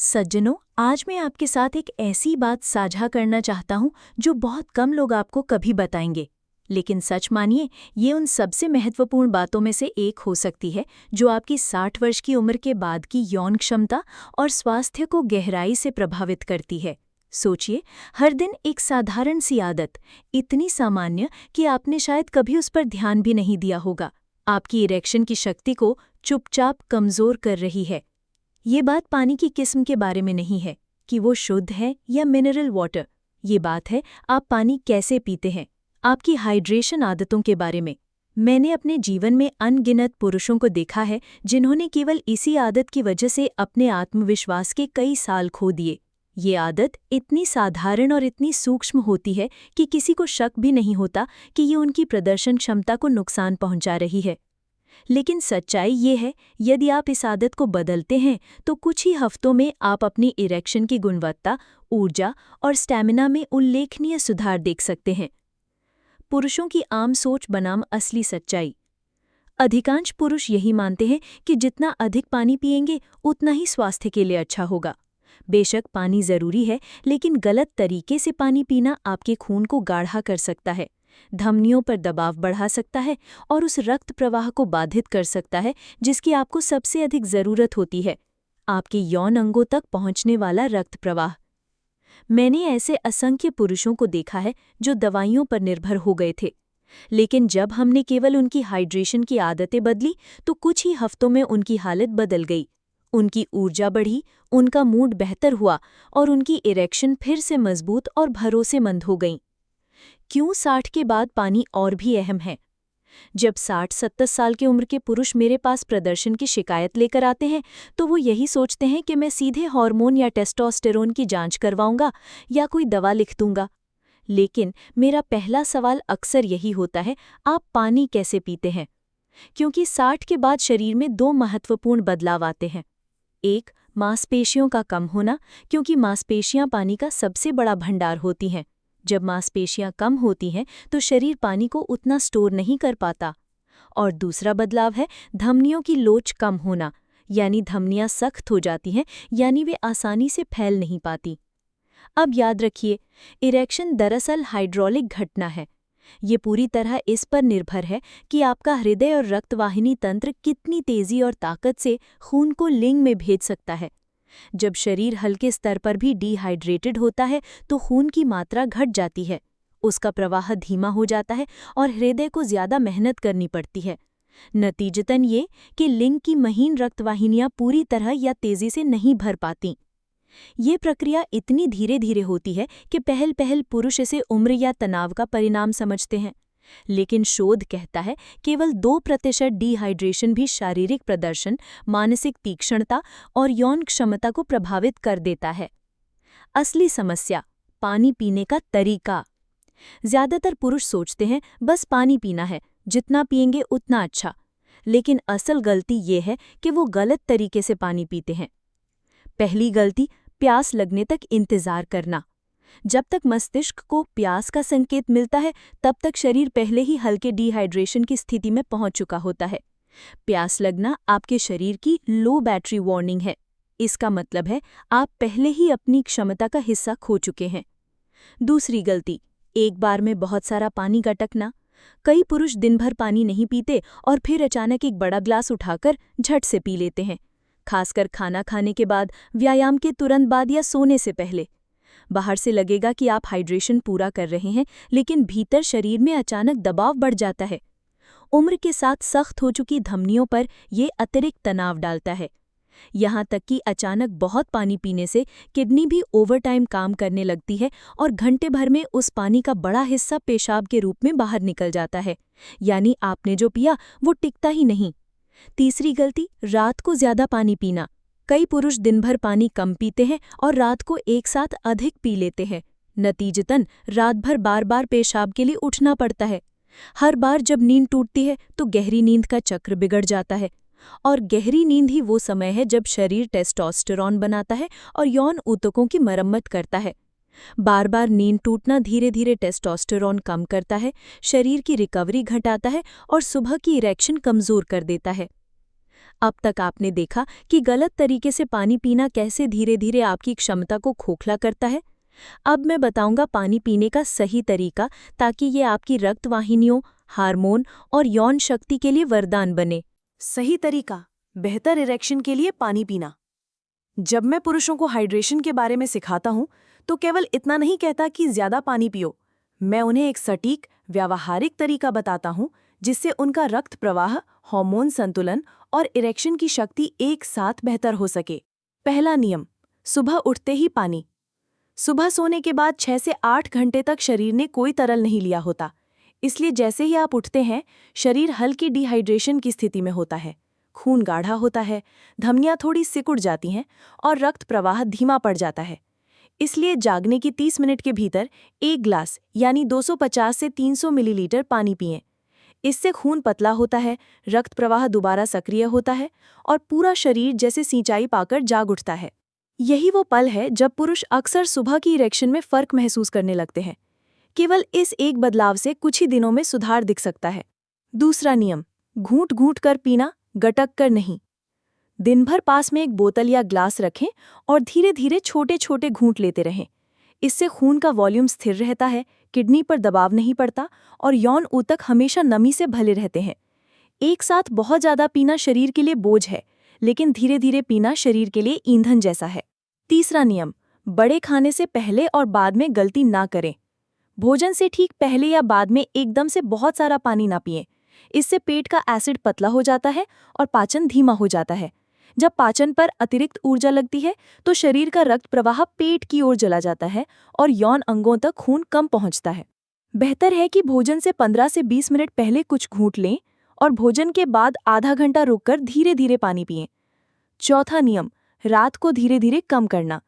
सज्जनों, आज मैं आपके साथ एक ऐसी बात साझा करना चाहता हूं जो बहुत कम लोग आपको कभी बताएंगे। लेकिन सच मानिए, ये उन सबसे महत्वपूर्ण बातों में से एक हो सकती है जो आपकी 60 वर्ष की उम्र के बाद की यौन क्षमता और स्वास्थ्य को गहराई से प्रभावित करती है। सोचिए, हर दिन एक साधारण सी आदत, इतनी सामान्य कि आपने शायद कभी उस पर ध्यान भी नहीं दिया होगा, आपकी इरेक्शन की शक्ति को चुपचाप कमजोर कर रही है। ये बात पानी की किस्म के बारे में नहीं है कि वो शुद्ध है या मिनरल वाटर। ये बात है आप पानी कैसे पीते हैं, आपकी हाइड्रेशन आदतों के बारे में। मैंने अपने जीवन में अनगिनत पुरुषों को देखा है जिन्होंने केवल इसी आदत की वजह से अपने आत्मविश्वास के कई साल खो दिए। ये आदत इतनी साधारण और इतनी सूक्ष्म होती है कि किसी को शक भी नहीं होता कि ये उनकी प्रदर्शन क्षमता को नुकसान पहुंचा रही है। लेकिन सच्चाई ये है, यदि आप इस आदत को बदलते हैं तो कुछ ही हफ्तों में आप अपनी इरेक्शन की गुणवत्ता, ऊर्जा और स्टैमिना में उल्लेखनीय सुधार देख सकते हैं। पुरुषों की आम सोच बनाम असली सच्चाई। अधिकांश पुरुष यही मानते हैं कि जितना अधिक पानी पिएंगे उतना ही स्वास्थ्य के लिए अच्छा होगा। बेशक पानी जरूरी है, लेकिन गलत तरीके से पानी पीना आपके खून को गाढ़ा कर सकता है, धमनियों पर दबाव बढ़ा सकता है और उस रक्त प्रवाह को बाधित कर सकता है जिसकी आपको सबसे अधिक जरूरत होती है, आपके यौन अंगों तक पहुंचने वाला रक्त प्रवाह। मैंने ऐसे असंख्य पुरुषों को देखा है जो दवाइयों पर निर्भर हो गए थे, लेकिन जब हमने केवल उनकी हाइड्रेशन की आदतें बदली तो कुछ ही हफ्तों में उनकी हालत बदल गई। उनकी ऊर्जा बढ़ी, उनका मूड बेहतर हुआ और उनकी इरेक्शन फिर से मजबूत और भरोसेमंद हो गई। क्यों 60 के बाद पानी और भी अहम है? जब 60-70 साल की उम्र के पुरुष मेरे पास प्रदर्शन की शिकायत लेकर आते हैं तो वो यही सोचते हैं कि मैं सीधे हार्मोन या टेस्टोस्टेरोन की जांच करवाऊंगा या कोई दवा लिख दूंगा। लेकिन मेरा पहला सवाल अक्सर यही होता है, आप पानी कैसे पीते हैं? क्योंकि 60 के बाद शरीर में दो महत्वपूर्ण बदलाव आते हैं। एक, मांसपेशियों का कम होना, क्योंकि मांसपेशियां पानी का सबसे बड़ा भंडार होती हैं। जब मांसपेशियां कम होती हैं तो शरीर पानी को उतना स्टोर नहीं कर पाता। और दूसरा बदलाव है धमनियों की लोच कम होना, यानी धमनियां सख्त हो जाती हैं, यानी वे आसानी से फैल नहीं पाती। अब याद रखिए, इरेक्शन दरअसल हाइड्रोलिक घटना है। ये पूरी तरह इस पर निर्भर है कि आपका हृदय और रक्तवाहिनी तंत्र कितनी तेजी और ताकत से खून को लिंग में भेज सकता है। जब शरीर हल्के स्तर पर भी डिहाइड्रेटेड होता है तो खून की मात्रा घट जाती है, उसका प्रवाह धीमा हो जाता है और हृदय को ज्यादा मेहनत करनी पड़ती है। नतीजतन ये कि लिंग की महीन रक्तवाहिनियां पूरी तरह या तेजी से नहीं भर पाती। ये प्रक्रिया इतनी धीरे धीरे होती है कि पहल पहल पुरुष इसे उम्र या तनाव का परिणाम समझते हैं। लेकिन शोध कहता है केवल 2% डिहाइड्रेशन भी शारीरिक प्रदर्शन, मानसिक तीक्ष्णता और यौन क्षमता को प्रभावित कर देता है। असली समस्या, पानी पीने का तरीका। ज्यादातर पुरुष सोचते हैं बस पानी पीना है, जितना पिएंगे उतना अच्छा। लेकिन असल गलती ये है कि वो गलत तरीके से पानी पीते हैं। पहली गलती, प्यास लगने तक इंतजार करना। जब तक मस्तिष्क को प्यास का संकेत मिलता है तब तक शरीर पहले ही हल्के डिहाइड्रेशन की स्थिति में पहुंच चुका होता है। प्यास लगना आपके शरीर की लो बैटरी वार्निंग है। इसका मतलब है आप पहले ही अपनी क्षमता का हिस्सा खो चुके हैं। दूसरी गलती, एक बार में बहुत सारा पानी गटकना। कई पुरुष दिन भर पानी नहीं पीते और फिर अचानक एक बड़ा ग्लास उठाकर झट से पी लेते हैं, खासकर खाना खाने के बाद, व्यायाम के तुरंत बाद या सोने से पहले। बाहर से लगेगा कि आप हाइड्रेशन पूरा कर रहे हैं, लेकिन भीतर शरीर में अचानक दबाव बढ़ जाता है। उम्र के साथ सख्त हो चुकी धमनियों पर यह अतिरिक्त तनाव डालता है। यहाँ तक कि अचानक बहुत पानी पीने से किडनी भी ओवरटाइम काम करने लगती है और घंटे भर में उस पानी का बड़ा हिस्सा पेशाब के रूप में बाहर निकल जाता है, यानी आपने जो पिया वो टिकता ही नहीं। तीसरी गलती, रात को ज्यादा पानी पीना। कई पुरुष दिन भर पानी कम पीते हैं और रात को एक साथ अधिक पी लेते हैं। नतीजतन रात भर बार बार पेशाब के लिए उठना पड़ता है। हर बार जब नींद टूटती है तो गहरी नींद का चक्र बिगड़ जाता है। और गहरी नींद ही वो समय है जब शरीर टेस्टोस्टेरोन बनाता है और यौन ऊतकों की मरम्मत करता है। बार बार नींद टूटना धीरे धीरे टेस्टोस्टेरोन कम करता है, शरीर की रिकवरी घटाता है और सुबह की इरेक्शन कमजोर कर देता है। अब तक आपने देखा कि गलत तरीके से पानी पीना कैसे धीरे धीरे आपकी क्षमता को खोखला करता है। अब मैं बताऊंगा पानी पीने का सही तरीका, ताकि ये आपकी रक्त वाहिनियों, हार्मोन और यौन शक्ति के लिए वरदान बने। सही तरीका, बेहतर इरेक्शन के लिए पानी पीना। जब मैं पुरुषों को हाइड्रेशन के बारे में सिखाता हूं, तो केवल इतना नहीं कहता कि ज्यादा पानी पियो। मैं उन्हें एक सटीक, व्यावहारिक तरीका बताता हूं जिससे उनका रक्त प्रवाह, हार्मोन संतुलन और इरेक्शन की शक्ति एक साथ बेहतर हो सके। पहला नियम, सुबह उठते ही पानी। सुबह सोने के बाद 6 से 8 घंटे तक शरीर ने कोई तरल नहीं लिया होता, इसलिए जैसे ही आप उठते हैं, शरीर हल्की डिहाइड्रेशन की स्थिति में होता है। खून गाढ़ा होता है, धमनियां थोड़ी सिकुड़ जाती हैं और रक्त प्रवाह धीमा पड़ जाता है। इसलिए जागने की 30 मिनट के भीतर 1 ग्लास यानी 250 से 300 मिलीलीटर पानी पिएं। इससे खून पतला होता है, रक्त प्रवाह दोबारा सक्रिय होता है और पूरा शरीर जैसे सिंचाई पाकर जाग उठता है। यही वो पल है जब पुरुष अक्सर सुबह की इरेक्शन में फर्क महसूस करने लगते हैं। केवल इस एक बदलाव से कुछ ही दिनों में सुधार दिख सकता है। दूसरा नियम, घूंट घूंट कर पीना, गटक कर नहीं। दिन भर पास में एक बोतल या ग्लास रखें और धीरे धीरे छोटे छोटे घूंट लेते रहें। इससे खून का वॉल्यूम स्थिर रहता है, किडनी पर दबाव नहीं पड़ता और यौन ऊतक हमेशा नमी से भले रहते हैं। एक साथ बहुत ज़्यादा पीना शरीर के लिए बोझ है, लेकिन धीरे धीरे पीना शरीर के लिए ईंधन जैसा है। तीसरा नियम, बड़े खाने से पहले और बाद में गलती ना करें। भोजन से ठीक पहले या बाद में एकदम से बहुत सारा पानी ना पिएं। इससे पेट का एसिड पतला हो जाता है और पाचन धीमा हो जाता है। जब पाचन पर अतिरिक्त ऊर्जा लगती है, तो शरीर का रक्त प्रवाह पेट की ओर चला जाता है और यौन अंगों तक खून कम पहुंचता है। बेहतर है कि भोजन से 15 से 20 मिनट पहले कुछ घूंट लें और भोजन के बाद आधा घंटा रुककर धीरे धीरे पानी पिएं। चौथा नियम, रात को धीरे धीरे कम करना।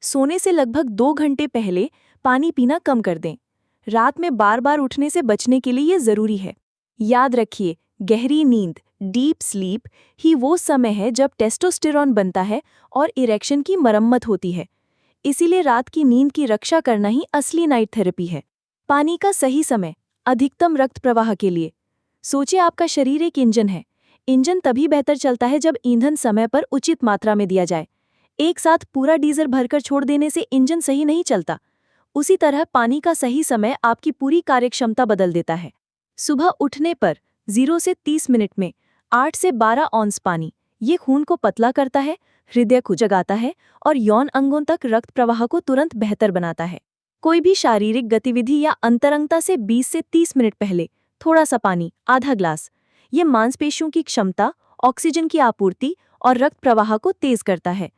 सोने से लगभग 2 घंटे पहले पानी पीना कम कर दें। रात में बार बार उठने से बचने के लिए ये जरूरी है। याद रखिए, गहरी नींद, डीप स्लीप ही वो समय है जब टेस्टोस्टेरॉन बनता है और इरेक्शन की मरम्मत होती है। इसीलिए रात की नींद की रक्षा करना ही असली नाइट थेरेपी है। पानी का सही समय, अधिकतम रक्त प्रवाह के लिए। सोचिए, आपका शरीर एक इंजन है। इंजन तभी बेहतर चलता है जब ईंधन समय पर उचित मात्रा में दिया जाए। एक साथ पूरा डीजल भरकर छोड़ देने से इंजन सही नहीं चलता। उसी तरह पानी का सही समय आपकी पूरी कार्यक्षमता बदल देता है। सुबह उठने पर 0 से 30 मिनट में 8 से 12 औंस पानी, ये खून को पतला करता है, हृदय को जगाता है और यौन अंगों तक रक्त प्रवाह को तुरंत बेहतर बनाता है। कोई भी शारीरिक गतिविधि या अंतरंगता से 20 से 30 मिनट पहले थोड़ा सा पानी, आधा ग्लास, ये मांसपेशियों की क्षमता, ऑक्सीजन की आपूर्ति और रक्त प्रवाह को तेज करता है।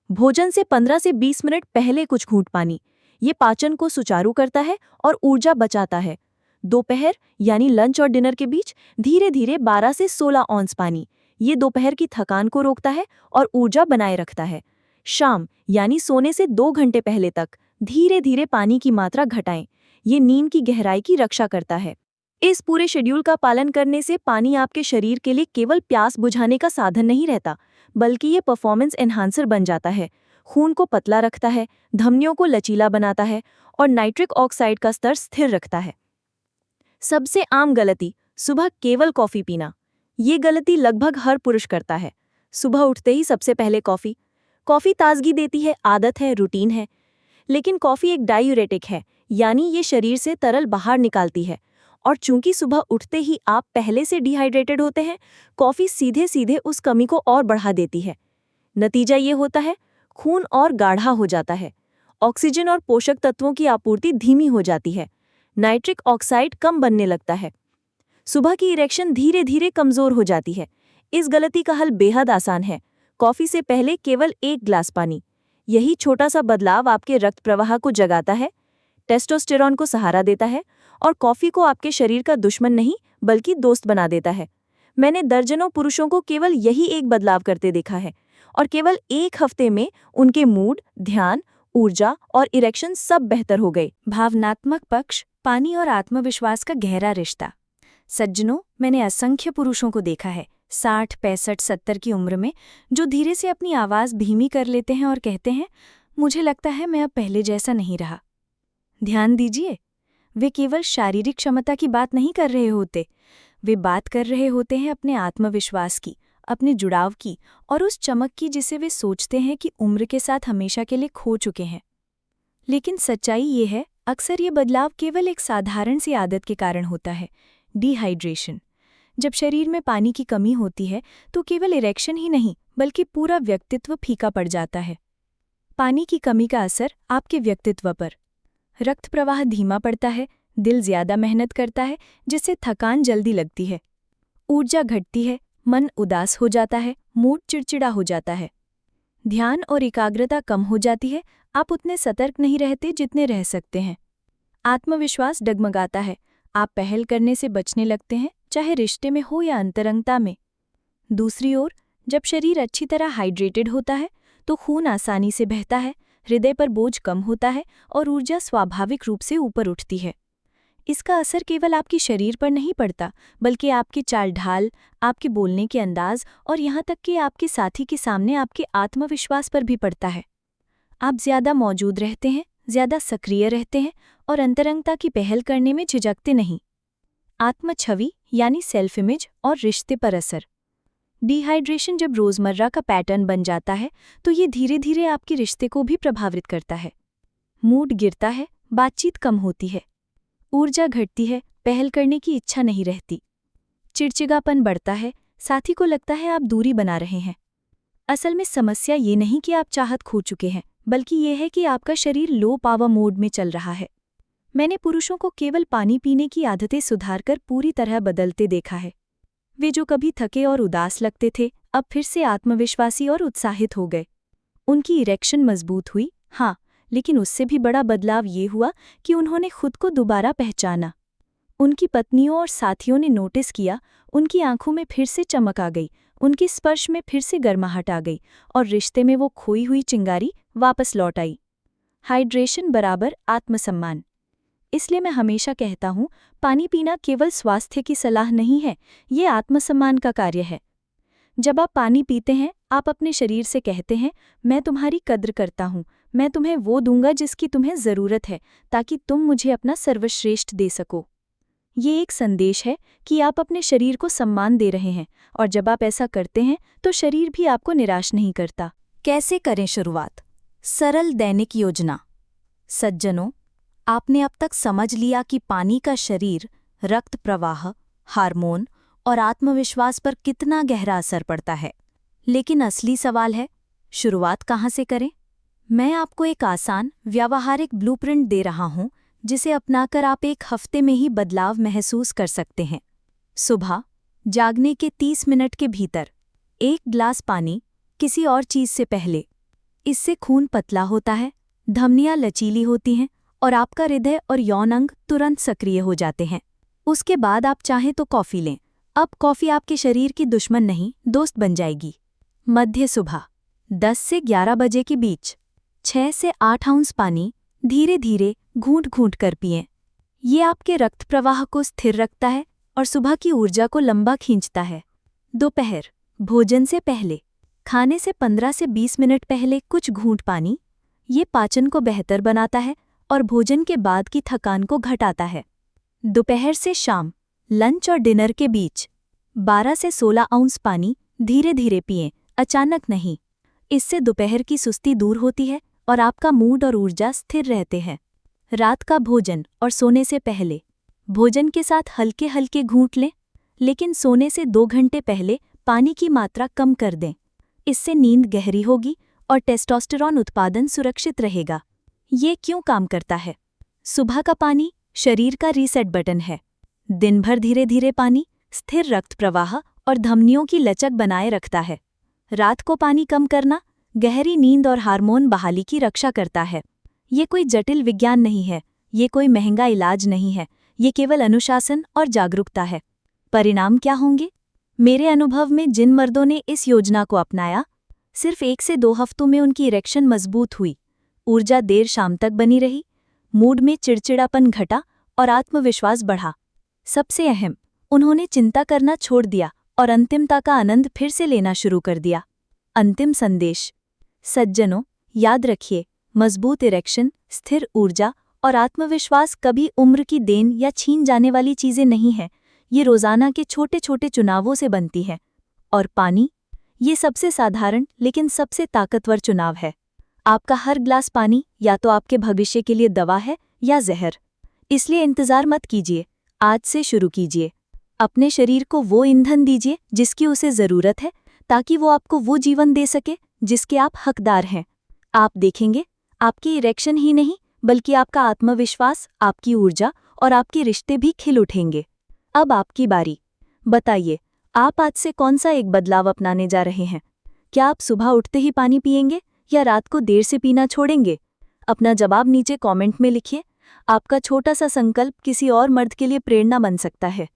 भोजन से 15 से 20 मिनट पहले कुछ घूंट पानी, ये पाचन को सुचारू करता है और ऊर्जा बचाता है। दोपहर यानी लंच और डिनर के बीच धीरे धीरे 12 से 16 औंस पानी, ये दोपहर की थकान को रोकता है और ऊर्जा बनाए रखता है। शाम यानी सोने से 2 घंटे पहले तक धीरे धीरे पानी की मात्रा घटाएं, ये नींद की गहराई की रक्षा करता है। इस पूरे शेड्यूल का पालन करने से पानी आपके शरीर के लिए केवल प्यास बुझाने का साधन नहीं रहता, बल्कि ये परफॉर्मेंस एनहांसर बन जाता है। खून को पतला रखता है, धमनियों को लचीला बनाता है और नाइट्रिक ऑक्साइड का स्तर स्थिर रखता है। सबसे आम गलती, सुबह केवल कॉफी पीना। ये गलती लगभग हर पुरुष करता है। सुबह उठते ही सबसे पहले कॉफी। कॉफी ताजगी देती है, आदत है, रूटीन है। लेकिन कॉफी एक डायूरेटिक है, यानी ये शरीर से तरल बाहर निकालती है। और चूंकि सुबह उठते ही आप पहले से डिहाइड्रेटेड होते हैं, कॉफी सीधे सीधे उस कमी को और बढ़ा देती है। नतीजा ये होता है, खून और गाढ़ा हो जाता है, ऑक्सीजन और पोषक तत्वों की आपूर्ति धीमी हो जाती है, नाइट्रिक ऑक्साइड कम बनने लगता है। सुबह की इरेक्शन धीरे धीरे कमजोर हो जाती है। इस गलती का हल बेहद आसान है। कॉफी से पहले केवल 1 ग्लास पानी। यही छोटा सा बदलाव आपके रक्त प्रवाह को जगाता है, टेस्टोस्टेरॉन को सहारा देता है और कॉफी को आपके शरीर का दुश्मन नहीं बल्कि दोस्त बना देता है। मैंने दर्जनों पुरुषों को केवल यही एक बदलाव करते देखा है और केवल 1 हफ्ते में उनके मूड, ध्यान, ऊर्जा और इरेक्शन सब बेहतर हो गए। भावनात्मक पक्ष, पानी और आत्मविश्वास का गहरा रिश्ता। सज्जनों, मैंने असंख्य पुरुषों को देखा है 60, 65, 70 की उम्र में, जो धीरे से अपनी आवाज़ धीमी कर लेते हैं और कहते हैं, मुझे लगता है मैं अब पहले जैसा नहीं रहा। ध्यान दीजिए, वे केवल शारीरिक क्षमता की बात नहीं कर रहे होते, वे बात कर रहे होते हैं अपने आत्मविश्वास की, अपने जुड़ाव की और उस चमक की जिसे वे सोचते हैं कि उम्र के साथ हमेशा के लिए खो चुके हैं। लेकिन सच्चाई ये है, अक्सर ये बदलाव केवल एक साधारण सी आदत के कारण होता है, डिहाइड्रेशन। जब शरीर में पानी की कमी होती है तो केवल इरेक्शन ही नहीं बल्कि पूरा व्यक्तित्व फीका पड़ जाता है। पानी की कमी का असर आपके व्यक्तित्व पर। रक्त प्रवाह धीमा पड़ता है, दिल ज्यादा मेहनत करता है जिससे थकान जल्दी लगती है, ऊर्जा घटती है, मन उदास हो जाता है, मूड चिड़चिड़ा हो जाता है, ध्यान और एकाग्रता कम हो जाती है, आप उतने सतर्क नहीं रहते जितने रह सकते हैं। आत्मविश्वास डगमगाता है, आप पहल करने से बचने लगते हैं, चाहे रिश्ते में हो या अंतरंगता में। दूसरी ओर, जब शरीर अच्छी तरह हाइड्रेटेड होता है तो खून आसानी से बहता है, हृदय पर बोझ कम होता है और ऊर्जा स्वाभाविक रूप से ऊपर उठती है। इसका असर केवल आपके शरीर पर नहीं पड़ता बल्कि आपकी चाल ढाल, आपके बोलने के अंदाज और यहाँ तक कि आपके साथी के सामने आपके आत्मविश्वास पर भी पड़ता है। आप ज्यादा मौजूद रहते हैं, ज्यादा सक्रिय रहते हैं और अंतरंगता की पहल करने में झिझकते नहीं। आत्मछवि यानी सेल्फ इमेज और रिश्ते पर असर। डिहाइड्रेशन जब रोजमर्रा का पैटर्न बन जाता है तो ये धीरे धीरे आपके रिश्ते को भी प्रभावित करता है। मूड गिरता है, बातचीत कम होती है, ऊर्जा घटती है, पहल करने की इच्छा नहीं रहती, चिड़चिड़ापन बढ़ता है, साथी को लगता है आप दूरी बना रहे हैं। असल में समस्या ये नहीं कि आप चाहत खो चुके हैं, बल्कि ये है कि आपका शरीर लो पावर मोड में चल रहा है। मैंने पुरुषों को केवल पानी पीने की आदतें सुधारकर पूरी तरह बदलते देखा है। वे जो कभी थके और उदास लगते थे, अब फिर से आत्मविश्वासी और उत्साहित हो गए। उनकी इरेक्शन मजबूत हुई, हाँ, लेकिन उससे भी बड़ा बदलाव ये हुआ कि उन्होंने खुद को दोबारा पहचाना। उनकी पत्नियों और साथियों ने नोटिस किया, उनकी आंखों में फिर से चमक आ गई, उनके स्पर्श में फिर से गर्माहट आ गई और रिश्ते में वो खोई हुई चिंगारी वापस लौट आई। हाइड्रेशन बराबर आत्मसम्मान। इसलिए मैं हमेशा कहता हूँ, पानी पीना केवल स्वास्थ्य की सलाह नहीं है, ये आत्मसम्मान का कार्य है। जब आप पानी पीते हैं, आप अपने शरीर से कहते हैं, मैं तुम्हारी कद्र करता हूँ, मैं तुम्हें वो दूंगा जिसकी तुम्हें ज़रूरत है, ताकि तुम मुझे अपना सर्वश्रेष्ठ दे सको। ये एक संदेश है कि आप अपने शरीर को सम्मान दे रहे हैं, और जब आप ऐसा करते हैं तो शरीर भी आपको निराश नहीं करता। कैसे करें शुरुआत? सरल दैनिक योजना। सज्जनों, आपने अब तक समझ लिया कि पानी का शरीर, रक्त प्रवाह, हार्मोन और आत्मविश्वास पर कितना गहरा असर पड़ता है। लेकिन असली सवाल है, शुरुआत कहाँ से करें? मैं आपको एक आसान, व्यावहारिक ब्लूप्रिंट दे रहा हूँ जिसे अपनाकर आप एक हफ्ते में ही बदलाव महसूस कर सकते हैं। सुबह जागने के 30 मिनट के भीतर 1 गिलास पानी, किसी और चीज़ से पहले। इससे खून पतला होता है, धमनियाँ लचीली होती हैं और आपका हृदय और यौन अंग तुरंत सक्रिय हो जाते हैं। उसके बाद आप चाहें तो कॉफ़ी लें। अब कॉफ़ी आपके शरीर की दुश्मन नहीं, दोस्त बन जाएगी। मध्य सुबह 10 से 11 बजे के बीच 6 से 8 आउंस पानी धीरे धीरे घूंट घूंट कर पिएं। ये आपके रक्त प्रवाह को स्थिर रखता है और सुबह की ऊर्जा को लंबा खींचता है। दोपहर भोजन से पहले, खाने से 15 से 20 मिनट पहले कुछ घूंट पानी। ये पाचन को बेहतर बनाता है और भोजन के बाद की थकान को घटाता है। दोपहर से शाम, लंच और डिनर के बीच 12 से 16 आउंस पानी धीरे धीरे पिएं, अचानक नहीं। इससे दोपहर की सुस्ती दूर होती है और आपका मूड और ऊर्जा स्थिर रहते हैं। रात का भोजन और सोने से पहले, भोजन के साथ हल्के हल्के घूंट लें, लेकिन सोने से 2 घंटे पहले पानी की मात्रा कम कर दें। इससे नींद गहरी होगी और टेस्टोस्टेरॉन उत्पादन सुरक्षित रहेगा। ये क्यों काम करता है? सुबह का पानी शरीर का रीसेट बटन है। दिन भर धीरे धीरे पानी स्थिर रक्त प्रवाह और धमनियों की लचक बनाए रखता है। रात को पानी कम करना गहरी नींद और हार्मोन बहाली की रक्षा करता है। ये कोई जटिल विज्ञान नहीं है, ये कोई महंगा इलाज नहीं है, ये केवल अनुशासन और जागरूकता है। परिणाम क्या होंगे? मेरे अनुभव में जिन मर्दों ने इस योजना को अपनाया, सिर्फ 1 से 2 हफ्तों में उनकी इरेक्शन मजबूत हुई, ऊर्जा देर शाम तक बनी रही, मूड में चिड़चिड़ापन घटा और आत्मविश्वास बढ़ा। सबसे अहम, उन्होंने चिंता करना छोड़ दिया और अंतिमता का आनंद फिर से लेना शुरू कर दिया। अंतिम संदेश। सज्जनों, याद रखिए, मजबूत इरेक्शन, स्थिर ऊर्जा और आत्मविश्वास कभी उम्र की देन या छीन जाने वाली चीजें नहीं हैं। ये रोजाना के छोटे छोटे चुनावों से बनती है। और पानी ये सबसे साधारण लेकिन सबसे ताकतवर चुनाव है। आपका हर ग्लास पानी या तो आपके भविष्य के लिए दवा है या जहर। इसलिए इंतजार मत कीजिए, आज से शुरू कीजिए। अपने शरीर को वो ईंधन दीजिए जिसकी उसे ज़रूरत है, ताकि वो आपको वो जीवन दे सके जिसके आप हकदार हैं। आप देखेंगे, आपकी इरेक्शन ही नहीं बल्कि आपका आत्मविश्वास, आपकी ऊर्जा और आपके रिश्ते भी खिल उठेंगे। अब आपकी बारी। बताइए, आप आज से कौन सा एक बदलाव अपनाने जा रहे हैं? क्या आप सुबह उठते ही पानी पिएंगे या रात को देर से पीना छोड़ेंगे? अपना जवाब नीचे कमेंट में लिखिए। आपका छोटा सा संकल्प किसी और मर्द के लिए प्रेरणा बन सकता है।